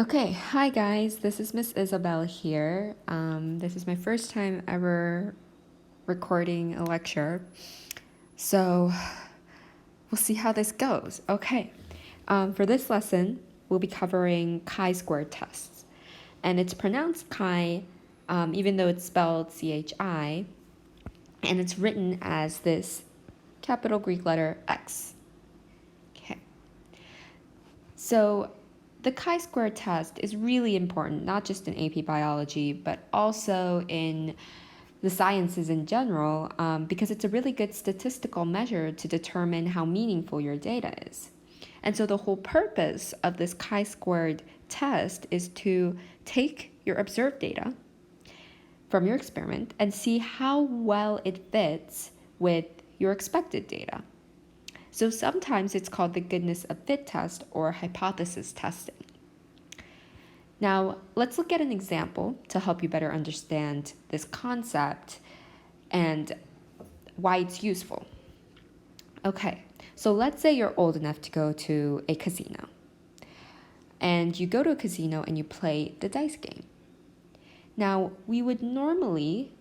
Okay, hi guys, this is Miss Isabel here. This is my first time ever recording a lecture, so we'll see how this goes. Okay, for this lesson, we'll be covering chi-square tests, and it's pronounced chi, even though it's spelled chi, and it's written as this capital Greek letter X. Okay, so the chi-square test is really important, not just in AP biology, but also in the sciences in general, because it's a really good statistical measure to determine how meaningful your data is. And so the whole purpose of this chi-squared test is to take your observed data from your experiment and see how well it fits with your expected data. So sometimes it's called the goodness of fit test or hypothesis testing. Now, let's look at an example to help you better understand this concept and why it's useful. Okay, so let's say you're old enough to go to a casino. And you go to a casino and you play the dice game. Now, we would normally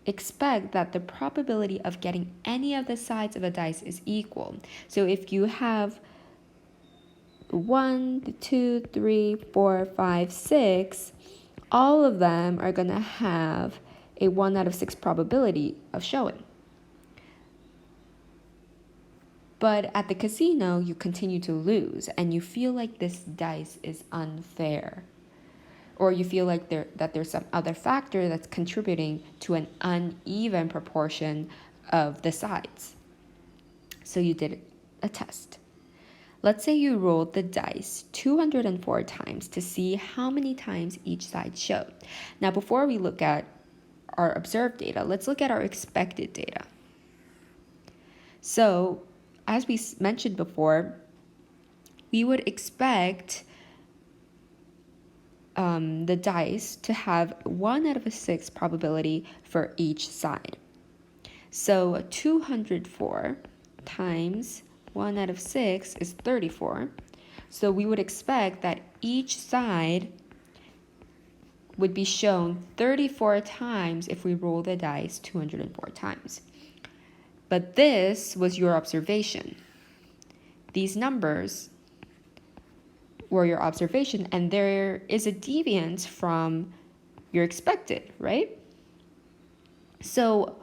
expect that the probability of getting any of the sides of a dice is equal. So if you have 1, 2, 3, 4, 5, 6, all of them are going to have a 1 out of 6 probability of showing. But at the casino, you continue to lose and you feel like this dice is unfair. Or you feel like there's some other factor that's contributing to an uneven proportion of the sides. So you did a test. Let's say you rolled the dice 204 times to see how many times each side showed. Now, before we look at our observed data, let's look at our expected data. So, as we mentioned before, we would expect the dice to have 1 out of 6 probability for each side. So 204 times 1 out of 6 is 34. So we would expect that each side would be shown 34 times if we roll the dice 204 times. But this was your observation. These numbers were your observation, and there is a deviance from your expected, right? So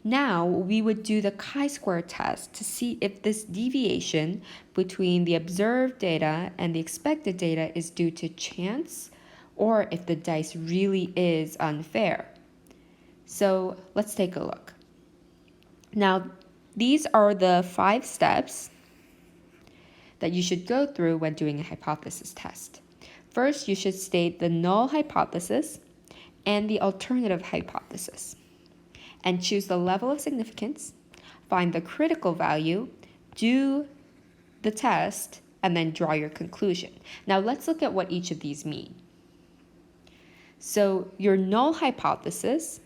now we would do the chi-square test to see if this deviation between the observed data and the expected data is due to chance or if the dice really is unfair. So let's take a look. Now, these are the 5 steps that you should go through when doing a hypothesis test. First, you should state the null hypothesis and the alternative hypothesis, and choose the level of significance, find the critical value, do the test, and then draw your conclusion. Now let's look at what each of these mean. So your null hypothesis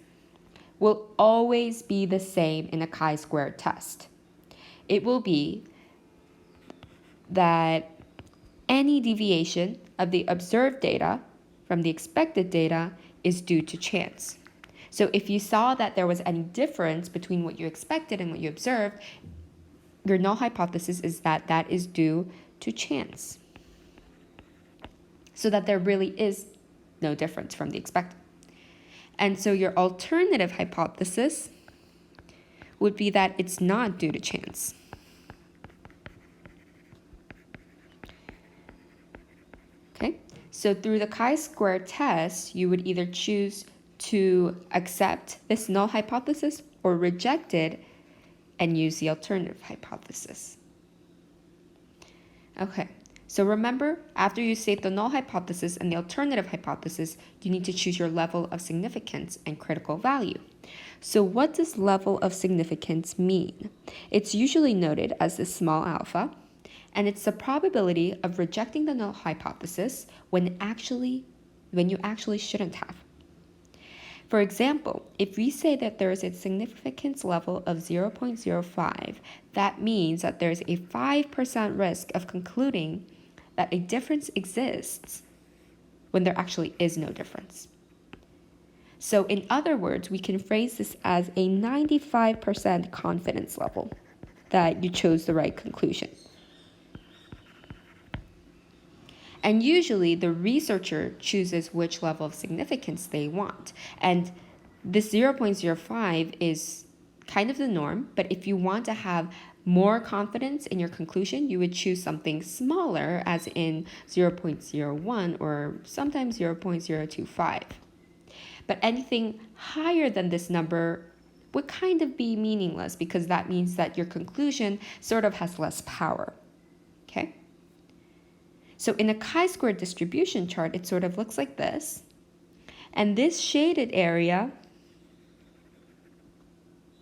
will always be the same in a chi-square test. It will be that any deviation of the observed data from the expected data is due to chance. So if you saw that there was any difference between what you expected and what you observed, your null hypothesis is that that is due to chance. So that there really is no difference from the expected. And so your alternative hypothesis would be that it's not due to chance. Okay, so through the chi-square test, you would either choose to accept this null hypothesis or reject it and use the alternative hypothesis. Okay, so remember, after you state the null hypothesis and the alternative hypothesis, you need to choose your level of significance and critical value. So what does level of significance mean? It's usually noted as the small alpha, and it's the probability of rejecting the null hypothesis when you actually shouldn't have. For example, if we say that there is a significance level of 0.05, that means that there's a 5% risk of concluding that a difference exists when there actually is no difference. So in other words, we can phrase this as a 95% confidence level that you chose the right conclusion. And usually the researcher chooses which level of significance they want. And this 0.05 is kind of the norm, but if you want to have more confidence in your conclusion, you would choose something smaller, as in 0.01 or sometimes 0.025. But anything higher than this number would kind of be meaningless, because that means that your conclusion sort of has less power. Okay? So in a chi-square distribution chart, it sort of looks like this. And this shaded area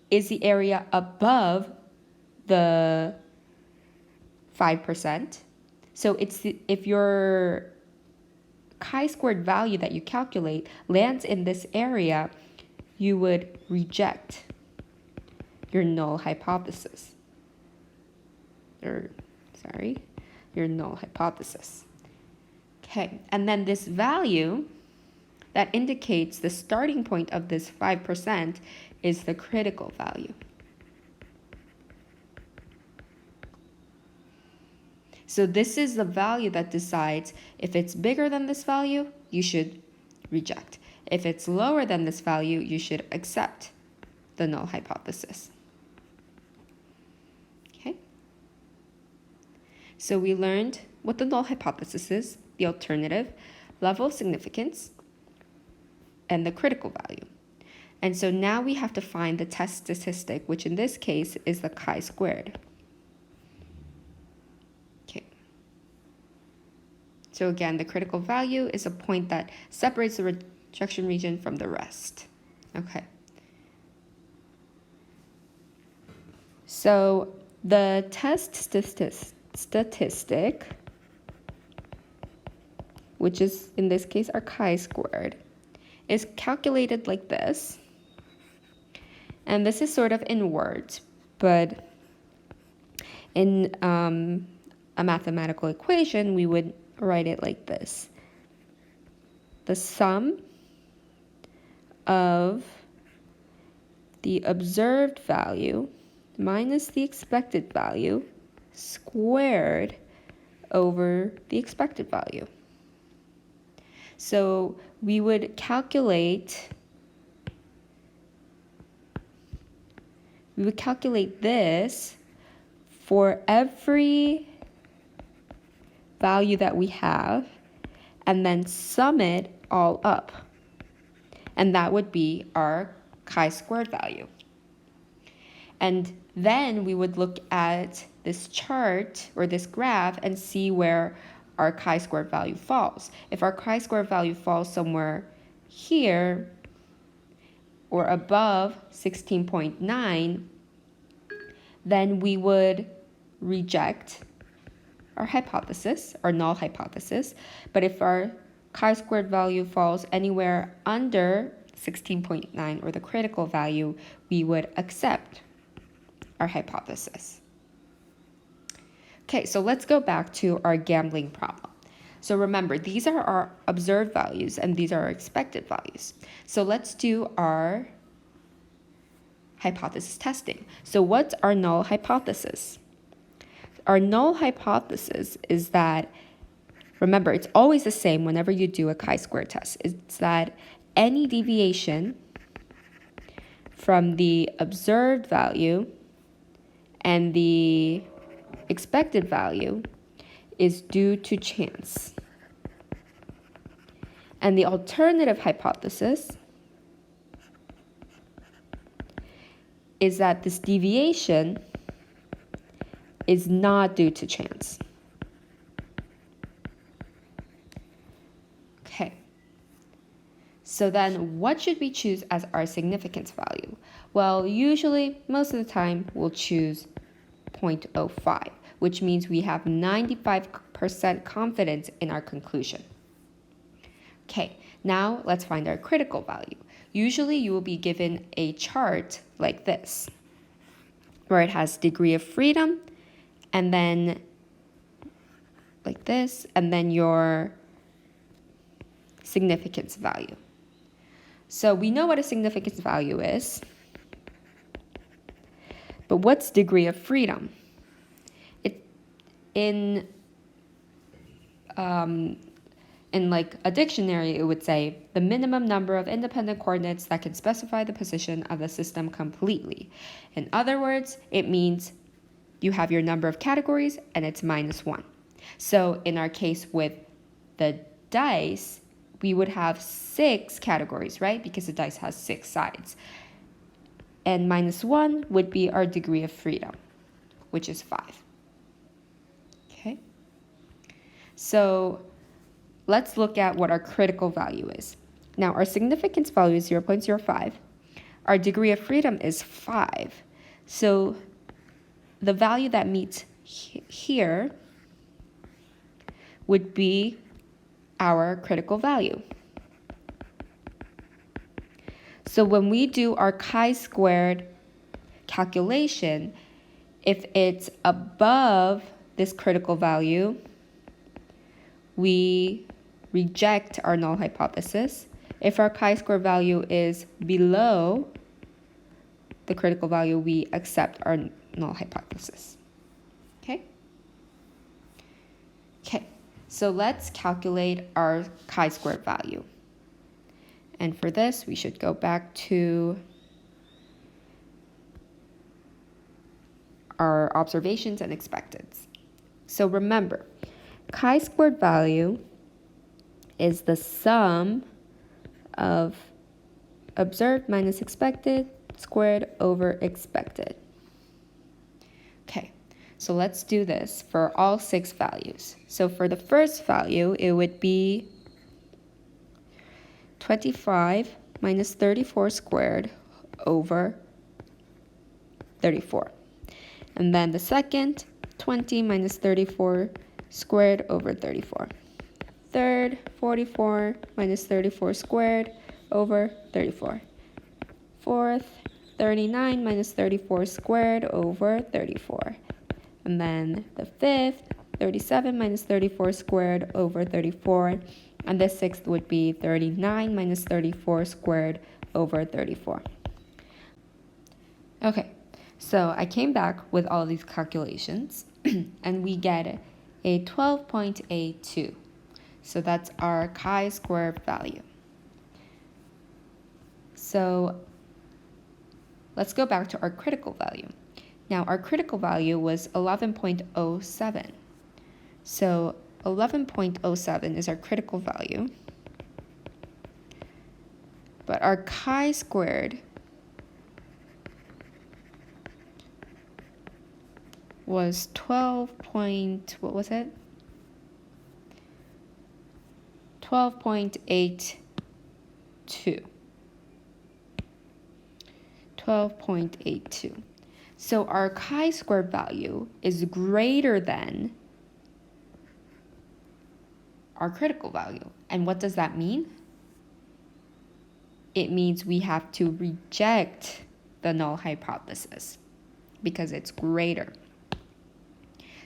is the area above the 5%. So if your chi-squared value that you calculate lands in this area, you would reject your null hypothesis. Your null hypothesis. Okay, and then this value that indicates the starting point of this 5% is the critical value. So this is the value that decides if it's bigger than this value, you should reject. If it's lower than this value, you should accept the null hypothesis. Okay? So we learned what the null hypothesis is, the alternative, level of significance, and the critical value. And so now we have to find the test statistic, which in this case is the chi-squared. Okay. So again, the critical value is a point that separates the rejection region from the rest. Okay. So the test statistic, which is in this case our chi-squared, is calculated like this. And this is sort of in words, but in a mathematical equation, we would write it like this. The sum of the observed value minus the expected value squared over the expected value. So we would calculate this for every value that we have and then sum it all up. And that would be our chi-squared value. And then we would look at this chart or this graph and see where our chi-squared value falls. If our chi-squared value falls somewhere here or above 16.9, then we would reject our hypothesis, our null hypothesis. But if our chi-squared value falls anywhere under 16.9 or the critical value, we would accept our hypothesis. Okay, so let's go back to our gambling problem. So remember, these are our observed values and these are our expected values. So let's do our hypothesis testing. So what's our null hypothesis? Our null hypothesis is that, remember, it's always the same whenever you do a chi-square test. It's that any deviation from the observed value and the expected value is due to chance. And the alternative hypothesis is that this deviation is not due to chance. Okay. So then what should we choose as our significance value? Well, usually, most of the time, we'll choose 0.05, which means we have 95% confidence in our conclusion. Okay, now let's find our critical value. Usually you will be given a chart like this, where it has degree of freedom, and then like this, and then your significance value. So we know what a significance value is, but what's degree of freedom? In like a dictionary, it would say the minimum number of independent coordinates that can specify the position of the system completely. In other words, it means you have your number of categories and it's -1. So in our case with the dice, we would have 6 categories, right? Because the dice has 6 sides. And -1 would be our degree of freedom, which is 5. Okay? So let's look at what our critical value is. Now, our significance value is 0.05. Our degree of freedom is 5. So the value that meets here would be our critical value. So when we do our chi-squared calculation, if it's above this critical value, we reject our null hypothesis. If our chi-square value is below the critical value, we accept our null hypothesis. Okay? Okay, so let's calculate our chi-squared value. And for this, we should go back to our observations and expecteds. So remember, chi-squared value is the sum of observed minus expected squared over expected. Okay, so let's do this for all 6 values. So for the first value, it would be 25 minus 34 squared over 34. And then the second, 20 minus 34 squared over 34. Third, 44 minus 34 squared over 34. Fourth, 39 minus 34 squared over 34. And then the fifth, 37 minus 34 squared over 34. And the sixth would be 39 minus 34 squared over 34. Okay, so I came back with all these calculations and we get a 12.82. So that's our chi-square value. So let's go back to our critical value. Now our critical value was 11.07. So 11.07 is our critical value. But our chi-squared was 12.82. 12.82. So our chi-squared value is greater than our critical value. And what does that mean? It means we have to reject the null hypothesis because it's greater.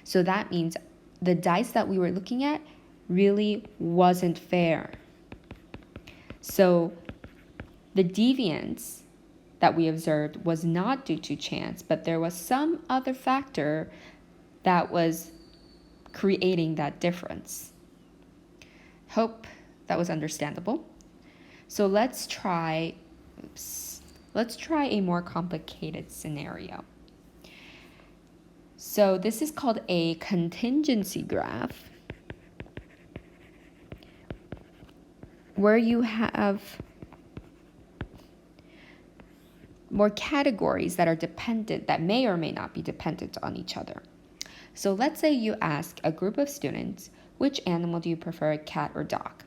So that means the dice that we were looking at really wasn't fair. So the deviance that we observed was not due to chance, but there was some other factor that was creating that difference. Hope that was understandable. So let's try a more complicated scenario. So this is called a contingency graph, where you have more categories that are dependent, that may or may not be dependent on each other. So let's say you ask a group of students, which animal do you prefer, cat or dog?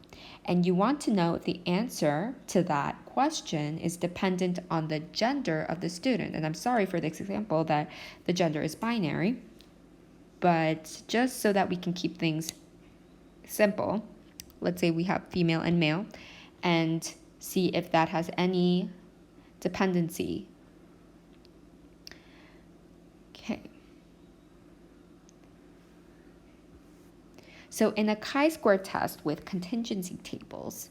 And you want to know if the answer to that question is dependent on the gender of the student. And I'm sorry for this example that the gender is binary, but just so that we can keep things simple, let's say we have female and male, and see if that has any dependency. So in a chi-square test with contingency tables,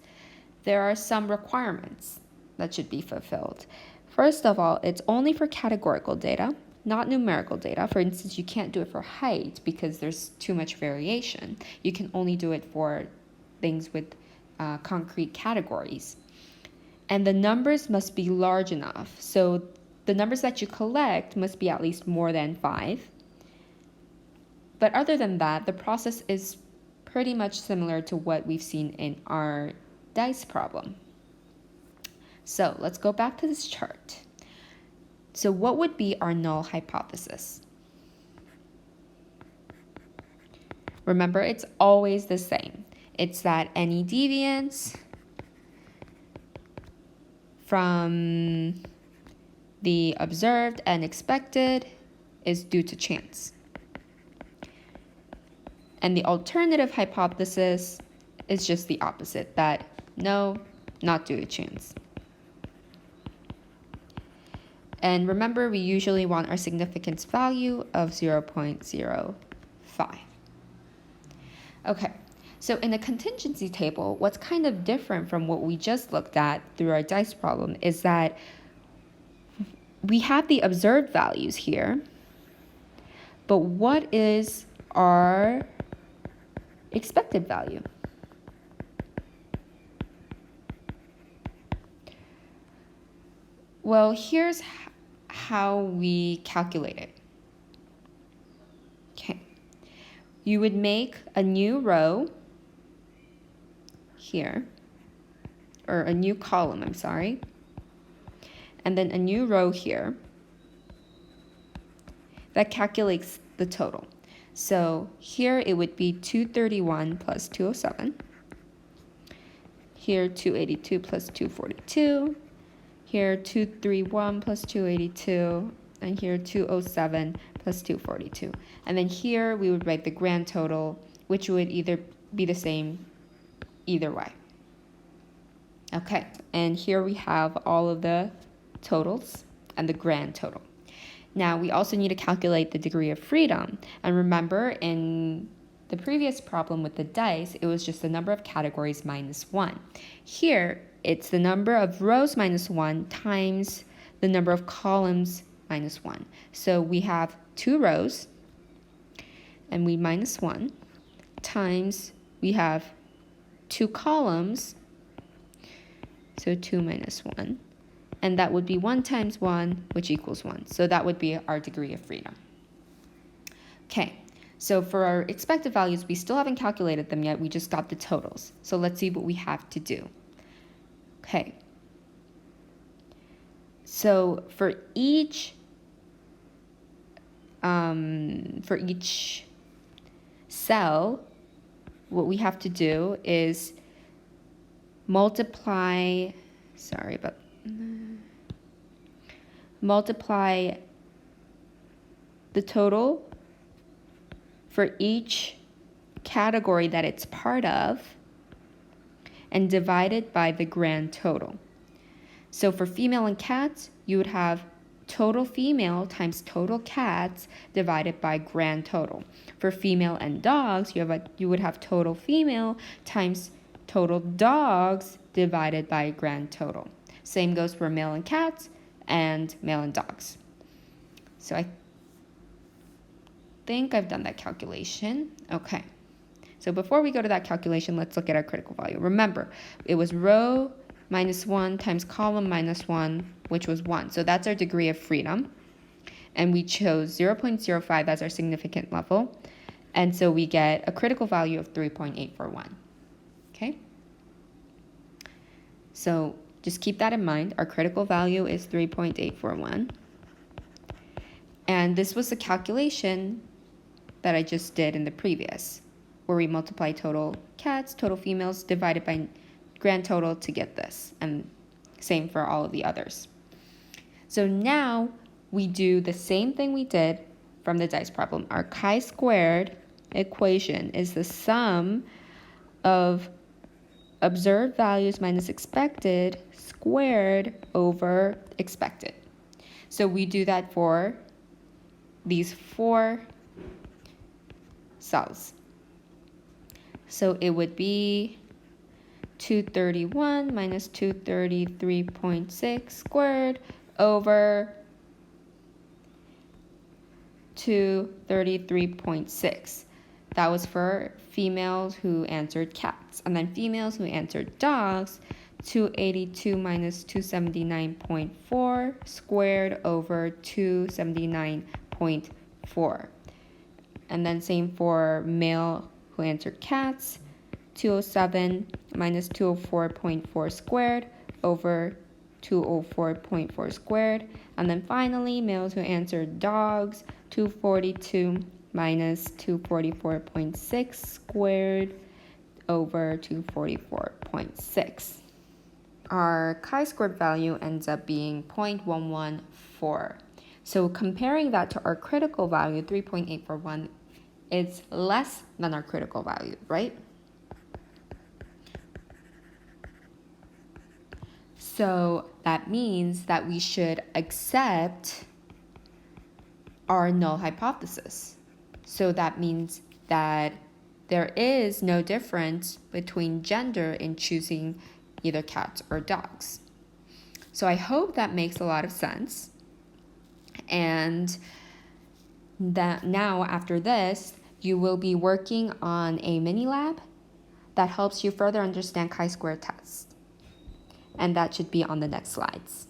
there are some requirements that should be fulfilled. First of all, it's only for categorical data, not numerical data. For instance, you can't do it for height because there's too much variation. You can only do it for things with concrete categories. And the numbers must be large enough. So the numbers that you collect must be at least more than 5. But other than that, the process is pretty much similar to what we've seen in our dice problem. So let's go back to this chart. So what would be our null hypothesis? Remember, it's always the same. It's that any deviance from the observed and expected is due to chance. And the alternative hypothesis is just the opposite, that no, not due to chance. And remember, we usually want our significance value of 0.05. Okay, so in the contingency table, what's kind of different from what we just looked at through our dice problem is that we have the observed values here, but what is our expected value? Well, here's how we calculate it. Okay, you would make a new row here, or a new column, I'm sorry, and then a new row here that calculates the total. So here it would be 231 plus 207. Here 282 plus 242. Here 231 plus 282. And here 207 plus 242. And then here we would write the grand total, which would either be the same either way. Okay, and here we have all of the totals and the grand total. Now we also need to calculate the degree of freedom. And remember, in the previous problem with the dice, it was just the number of categories minus 1. Here, it's the number of rows minus 1 times the number of columns minus 1. So we have 2 rows, and we minus 1, times we have 2 columns, so 2 minus 1. And that would be 1 times 1, which equals 1. So that would be our degree of freedom. Okay, so for our expected values, we still haven't calculated them yet. We just got the totals. So let's see what we have to do. Okay, so for each cell, what we have to do is multiply the total for each category that it's part of and divide it by the grand total. So for female and cats, you would have total female times total cats divided by grand total. For female and dogs, you would have total female times total dogs divided by grand total. Same goes for male and cats and male and dogs. So I think I've done that calculation. Okay. So before we go to that calculation, let's look at our critical value. Remember, it was row minus 1 times column minus 1, which was 1. So that's our degree of freedom. And we chose 0.05 as our significant level. And so we get a critical value of 3.841. Okay? So just keep that in mind. Our critical value is 3.841. And this was the calculation that I just did in the previous, where we multiply total cats, total females, divided by grand total to get this. And same for all of the others. So now we do the same thing we did from the dice problem. Our chi-squared equation is the sum of observed values minus expected squared over expected. So we do that for these 4 cells. So it would be 231 minus 233.6 squared over 233.6. That was for females who answered cats. And then females who answered dogs, 282 minus 279.4 squared over 279.4. And then same for male who answered cats, 207 minus 204.4 squared over 204.4 squared. And then finally, males who answered dogs, 242 minus 244.6 squared over 244.6. Our chi-squared value ends up being 0.114. So comparing that to our critical value, 3.841, it's less than our critical value, right? So that means that we should accept our null hypothesis. So that means that there is no difference between gender in choosing either cats or dogs. So I hope that makes a lot of sense. And that now after this, you will be working on a mini lab that helps you further understand chi-square tests. And that should be on the next slides.